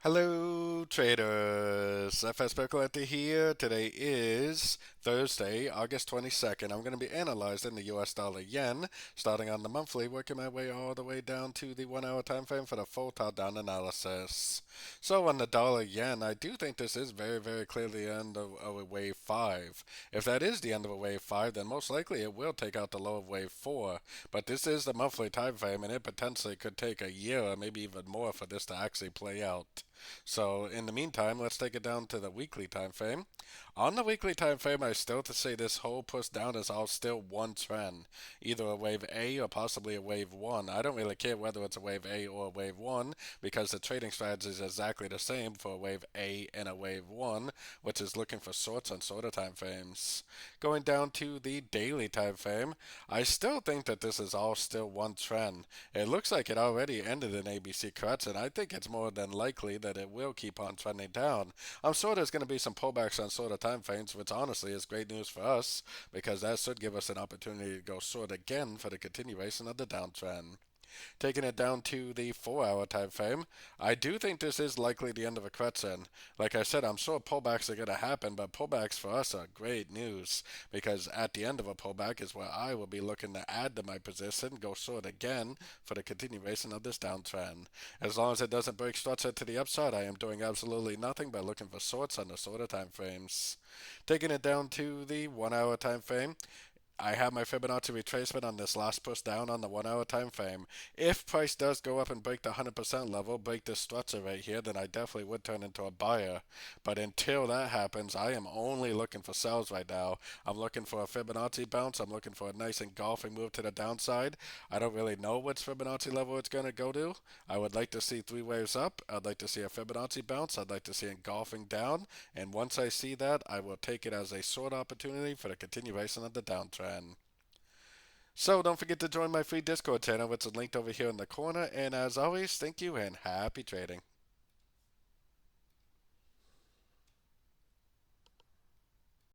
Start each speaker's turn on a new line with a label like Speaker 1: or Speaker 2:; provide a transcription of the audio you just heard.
Speaker 1: Hello, traders. FX Pip Collector here. Today is Thursday, August 22nd. I'm going to be analyzing the US dollar yen, starting on the monthly, working my way all the way down to the 1 hour time frame for the full top down analysis. So, on the dollar yen, I do think this is very, very clearly the end of a wave 5. If that is the end of a wave 5, then most likely it will take out the low of wave 4. But this is the monthly time frame, and it potentially could take a year or maybe even more for this to actually play out. So in the meantime, let's take it down to the weekly time frame. On the weekly time frame, I still to say this whole push down is all still one trend, either a wave A or possibly a wave 1. I don't really care whether it's a wave A or a wave 1 because the trading strategy is exactly the same for a wave A and a wave 1, which is looking for shorts on shorter time frames. Going down to the daily time frame, I still think that this is all still one trend. It looks like it already ended in ABC cuts, and I think it's more than likely that it will keep on trending down. I'm sure there's going to be some pullbacks on shorter time frames, which honestly is great news for us because that should give us an opportunity to go short again for the continuation of the downtrend. Taking it down to the 4 hour time frame, I do think this is likely the end of a correction. Like I said, I'm sure pullbacks are going to happen, but pullbacks for us are great news because at the end of a pullback is where I will be looking to add to my position, go short again for the continuation of this downtrend. As long as it doesn't break structure to the upside, I am doing absolutely nothing but looking for shorts on the shorter time frames. Taking it down to the 1 hour time frame, I have my Fibonacci retracement on this last push down on the 1 hour time frame. If price does go up and break the 100% level, break this structure right here, then I definitely would turn into a buyer. But until that happens, I am only looking for sells right now. I'm looking for a Fibonacci bounce. I'm looking for a nice engulfing move to the downside. I don't really know which Fibonacci level it's going to go to. I would like to see three waves up. I'd like to see a Fibonacci bounce. I'd like to see engulfing down. And once I see that, I will take it as a short opportunity for the continuation of the downtrend. So don't forget to join my free Discord channel, which is linked over here in the corner. And as always, thank you and happy trading.